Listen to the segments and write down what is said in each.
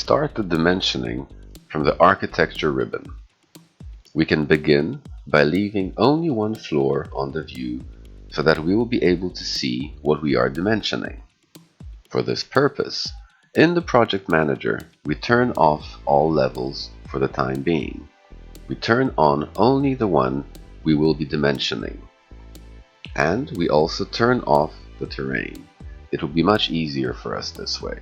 start the dimensioning from the architecture ribbon. We can begin by leaving only one floor on the view so that we will be able to see what we are dimensioning. For this purpose, in the Project Manager, we turn off all levels for the time being. We turn on only the one we will be dimensioning. And we also turn off the terrain. It will be much easier for us this way.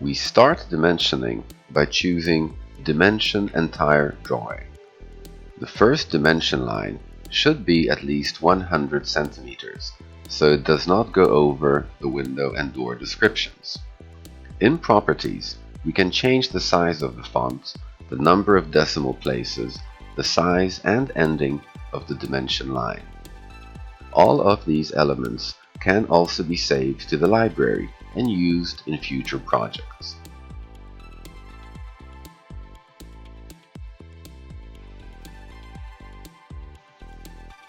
We start dimensioning by choosing Dimension Entire Drawing. The first dimension line should be at least 100 centimeters, so it does not go over the window and door descriptions. In Properties, we can change the size of the font, the number of decimal places, the size and ending of the dimension line. All of these elements can also be saved to the library and used in future projects.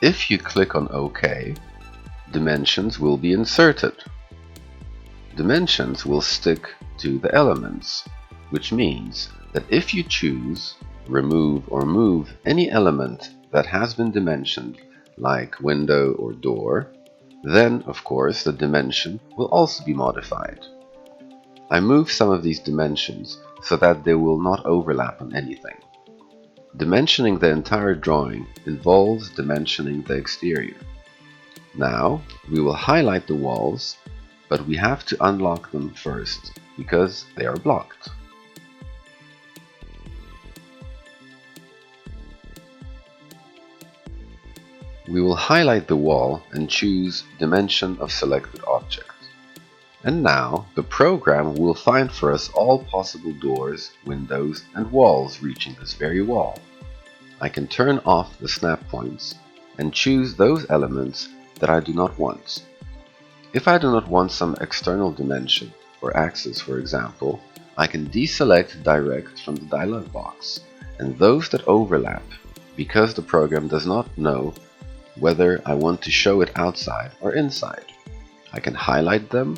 If you click on OK, dimensions will be inserted. Dimensions will stick to the elements, which means that if you choose, remove or move any element that has been dimensioned, like window or door, then of course the dimension will also be modified. I move some of these dimensions so that they will not overlap on anything. Dimensioning the entire drawing involves dimensioning the exterior. Now we will highlight the walls, but we have to unlock them first because they are blocked. We will highlight the wall and choose Dimension of Selected Object. And now the program will find for us all possible doors, windows, and walls reaching this very wall. I can turn off the snap points and choose those elements that I do not want. If I do not want some external dimension or axis, for example, I can deselect Direct from the dialog box, and those that overlap, because the program does not know whether I want to show it outside or inside, I can highlight them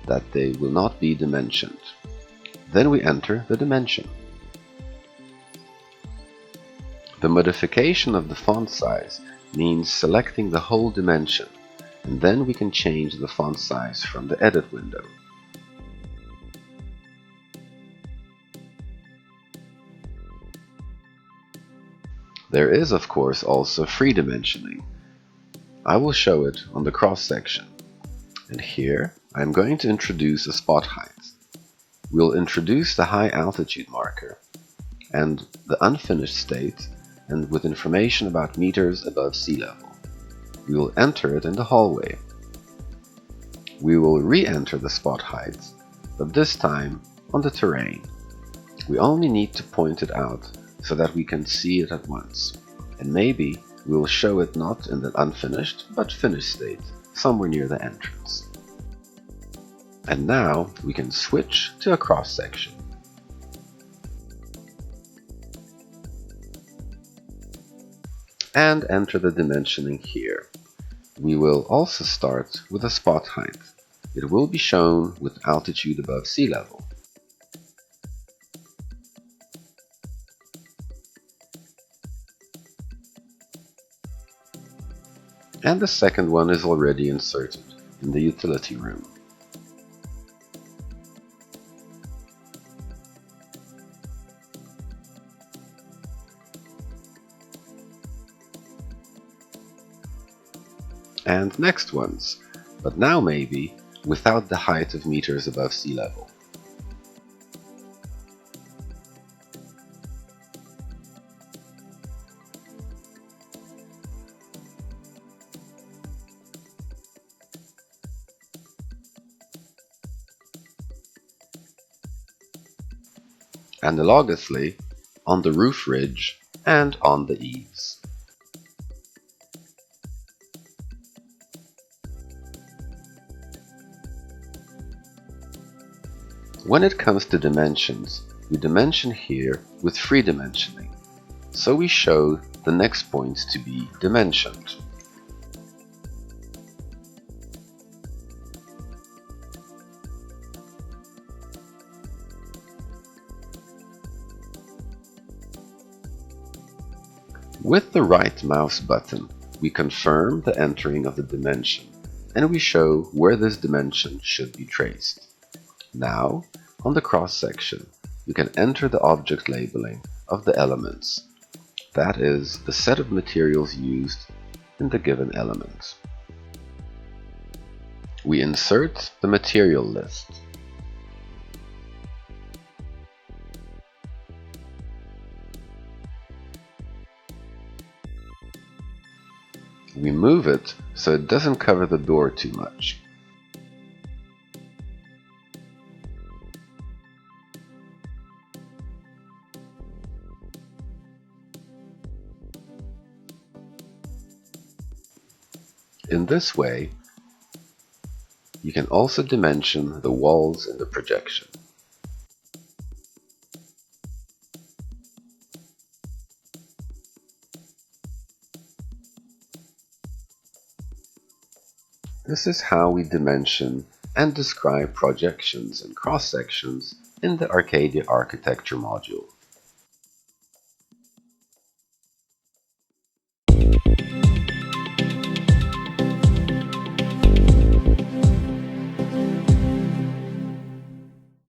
that they will not be dimensioned. Then we enter the dimension. The modification of the font size means selecting the whole dimension, and then we can change the font size from the edit window. There is of course also free dimensioning. I will show it on the cross section. And here I am going to introduce a spot height. We'll introduce the high altitude marker and the unfinished state, and with information about meters above sea level. We will enter it in the hallway. We will re-enter the spot height, but this time on the terrain. We only need to point it out so that we can see it at once, and maybe we will show it not in the unfinished but finished state, somewhere near the entrance. And now we can switch to a cross section. And enter the dimensioning here. We will also start with a spot height. It will be shown with altitude above sea level. And the second one is already inserted in the utility room. And next ones, but now maybe without the height of meters above sea level. Analogously, on the roof ridge and on the eaves. When it comes to dimensions, we dimension here with free dimensioning, so we show the next points to be dimensioned. With the right mouse button, we confirm the entering of the dimension, and we show where this dimension should be traced. Now, on the cross-section, you can enter the object labeling of the elements, that is, the set of materials used in the given element. We insert the material list. We move it so it doesn't cover the door too much. In this way, you can also dimension the walls in the projection. This is how we dimension and describe projections and cross-sections in the ArCADia architecture module.